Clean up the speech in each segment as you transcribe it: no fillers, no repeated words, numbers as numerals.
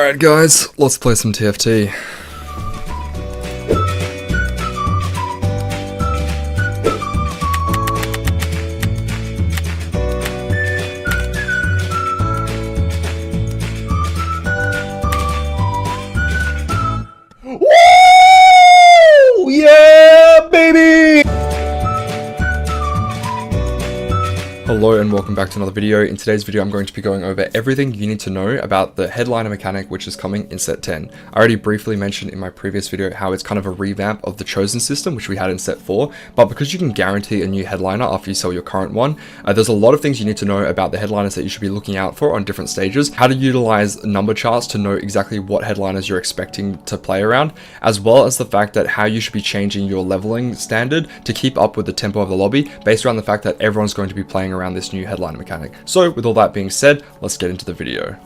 Alright guys, let's play some TFT. Woo! Yeah, baby! Hello and welcome back to another video. In today's video, I'm going to be going over everything you need to know about the headliner mechanic, which is coming in set 10. I already briefly mentioned in my previous video how it's kind of a revamp of the chosen system, which we had in set 4, but because you can guarantee a new headliner after you sell your current one, there's a lot of things you need to know about the headliners that you should be looking out for on different stages, how to utilize number charts to know exactly what headliners you're expecting to play around, as well as the fact that how you should be changing your leveling standard to keep up with the tempo of the lobby based around the fact that everyone's going to be playing around this new headliner mechanic. So with all that being said, let's get into the video.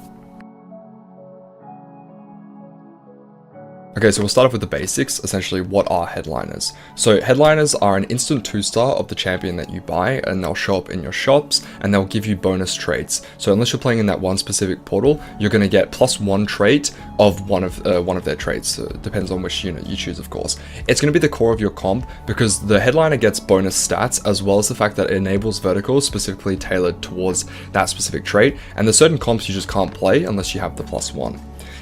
Okay, so we'll start off with the basics. Essentially, what are headliners? So headliners are an instant 2-star of the champion that you buy, and they'll show up in your shops and they'll give you bonus traits. So unless you're playing in that one specific portal, you're going to get +1 trait of one of their traits. It depends on which unit you choose, of course. It's going to be the core of your comp because the headliner gets bonus stats, as well as the fact that it enables verticals specifically tailored towards that specific trait, and there's certain comps you just can't play unless you have the +1.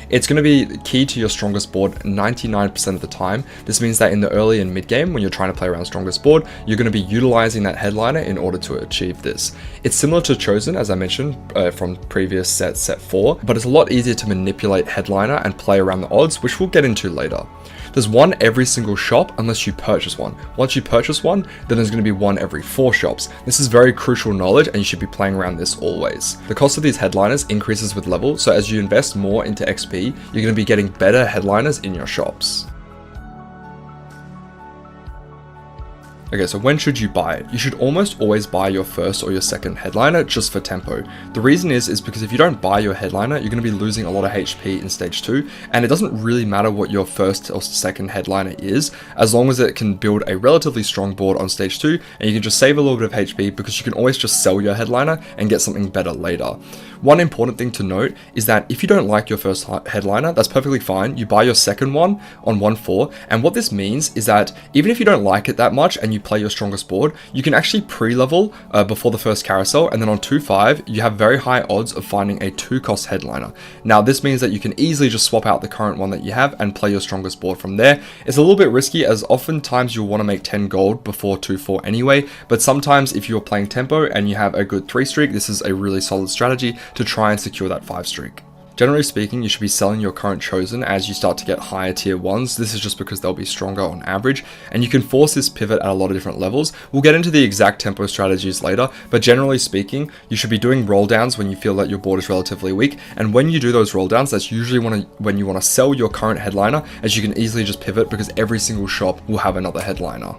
It's going to be key to your strongest board 99% of the time. This means that in the early and mid game, when you're trying to play around strongest board, you're going to be utilizing that headliner in order to achieve this. It's similar to Chosen, as I mentioned from previous set 4, but it's a lot easier to manipulate headliner and play around the odds, which we'll get into later. There's one every single shop unless you purchase one. Once you purchase one, then there's going to be one every 4 shops. This is very crucial knowledge and you should be playing around this always. The cost of these headliners increases with level, so as you invest more into XP, you're going to be getting better headliners in your shops. Okay, so when should you buy it? You should almost always buy your first or your second headliner just for tempo. The reason is because if you don't buy your headliner, you're going to be losing a lot of HP in stage 2, and it doesn't really matter what your first or second headliner is, as long as it can build a relatively strong board on stage 2, and you can just save a little bit of HP because you can always just sell your headliner and get something better later. One important thing to note is that if you don't like your first headliner, that's perfectly fine. You buy your second one on 1-4, and what this means is that even if you don't like it that much and you play your strongest board, you can actually pre-level before the first carousel, and then on 2-5 you have very high odds of finding a 2-cost headliner. Now this means that you can easily just swap out the current one that you have and play your strongest board from there. It's a little bit risky as oftentimes you'll want to make 10 gold before 2-4 anyway, but sometimes if you're playing tempo and you have a good 3 streak, this is a really solid strategy to try and secure that 5 streak. Generally speaking, you should be selling your current chosen as you start to get higher tier 1s. This is just because they'll be stronger on average, and you can force this pivot at a lot of different levels. We'll get into the exact tempo strategies later, but generally speaking, you should be doing roll downs when you feel that your board is relatively weak, and when you do those roll downs, that's usually when you want to sell your current headliner, as you can easily just pivot because every single shop will have another headliner.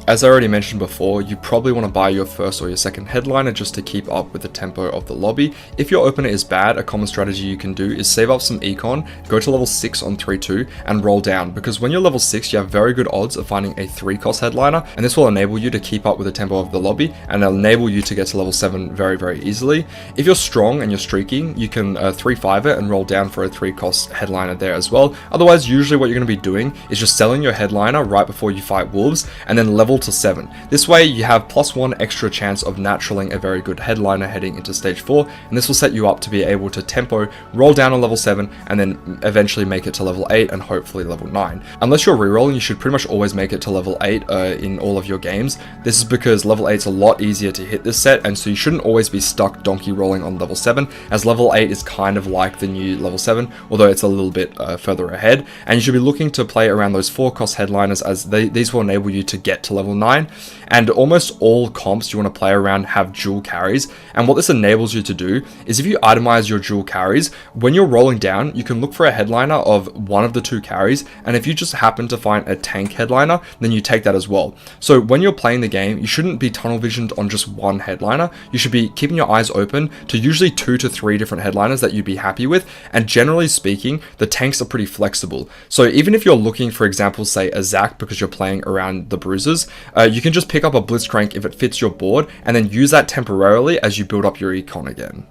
As I already mentioned before, you probably want to buy your first or your second headliner just to keep up with the tempo of the lobby. If your opener is bad, a common strategy you can do is save up some econ, go to level 6 on 3-2 and roll down, because when you're level 6 you have very good odds of finding a 3-cost headliner, and this will enable you to keep up with the tempo of the lobby and it'll enable you to get to level 7 very easily. If you're strong and you're streaking, you can 3-5 it and roll down for a 3-cost headliner there as well. Otherwise, usually what you're going to be doing is just selling your headliner right before you fight wolves and then level to 7. This way you have +1 extra chance of naturaling a very good headliner heading into stage 4, and this will set you up to be able to tempo roll down on level 7 and then eventually make it to level 8 and hopefully level 9. Unless you're rerolling, you should pretty much always make it to level 8 in all of your games. This is because level 8 is a lot easier to hit this set, and so you shouldn't always be stuck donkey rolling on level 7, as level 8 is kind of like the new level 7, although it's a little bit further ahead, and you should be looking to play around those 4-cost headliners, as these will enable you to get to level 9. And almost all comps you want to play around have dual carries, and what this enables you to do is if you itemize your dual carries, when you're rolling down you can look for a headliner of one of the 2 carries, and if you just happen to find a tank headliner, then you take that as well. So when you're playing the game, you shouldn't be tunnel visioned on just one headliner. You should be keeping your eyes open to usually 2 to 3 different headliners that you'd be happy with, and generally speaking the tanks are pretty flexible. So even if you're looking, for example, say a Zac because you're playing around the bruisers, you can just pick up a Blitzcrank if it fits your board, and then use that temporarily as you build up your econ again.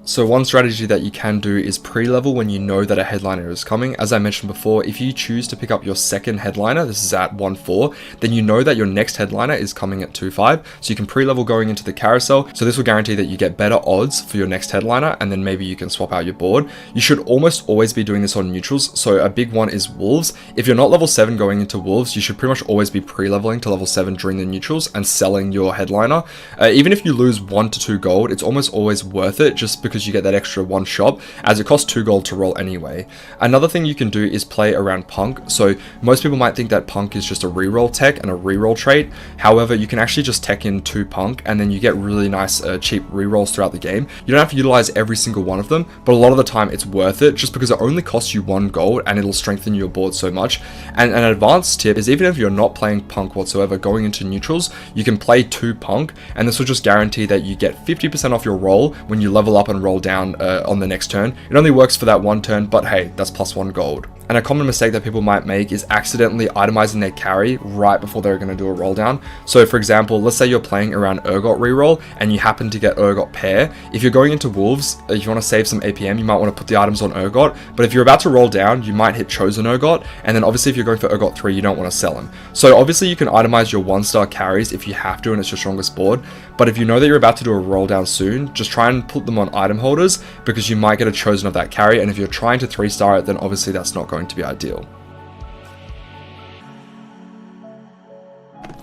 So one strategy that you can do is pre-level when you know that a headliner is coming. As I mentioned before, if you choose to pick up your second headliner, this is at 1-4, then you know that your next headliner is coming at 2-5. So you can pre-level going into the carousel. So this will guarantee that you get better odds for your next headliner, and then maybe you can swap out your board. You should almost always be doing this on neutrals. So a big one is wolves. If you're not level 7 going into wolves, you should pretty much always be pre-leveling to level 7 during the neutrals and selling your headliner. Even if you lose 1 to 2 gold, it's almost always worth it, just because you get that extra 1 shop, as it costs 2 gold to roll anyway. Another thing you can do is play around punk. So most people might think that punk is just a reroll tech and a reroll trait. However, you can actually just tech in 2 punk, and then you get really nice cheap rerolls throughout the game. You don't have to utilize every single one of them, but a lot of the time it's worth it, just because it only costs you 1 gold and it'll strengthen your board so much. And an advanced tip is, even if you're not playing punk whatsoever, going into neutrals, you can play 2 punk, and this will just guarantee that you get 50% off your roll when you level up and roll down on the next turn. It only works for that 1 turn, but hey, that's plus 1 gold. And a common mistake that people might make is accidentally itemizing their carry right before they're going to do a roll down. So for example, let's say you're playing around Urgot reroll and you happen to get Urgot pair. If you're going into wolves, if you want to save some APM, you might want to put the items on Urgot, but if you're about to roll down, you might hit chosen Urgot, and then obviously if you're going for Urgot 3, you don't want to sell him. So obviously you can itemize your 1-star carries if you have to and it's your strongest board, but if you know that you're about to do a roll down soon, just try and put them on item holders, because you might get a chosen of that carry, and if you're trying to 3-star it, then obviously that's not going to be ideal.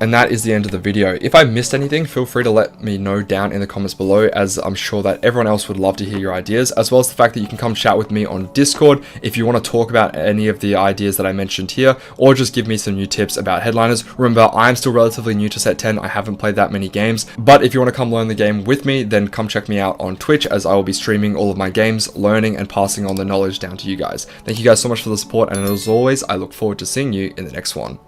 And that is the end of the video. If I missed anything, feel free to let me know down in the comments below, as I'm sure that everyone else would love to hear your ideas, as well as the fact that you can come chat with me on Discord if you want to talk about any of the ideas that I mentioned here, or just give me some new tips about headliners. Remember, I'm still relatively new to set 10. I haven't played that many games, but if you want to come learn the game with me, then come check me out on Twitch, as I will be streaming all of my games, learning and passing on the knowledge down to you guys. Thank you guys so much for the support, and as always, I look forward to seeing you in the next one.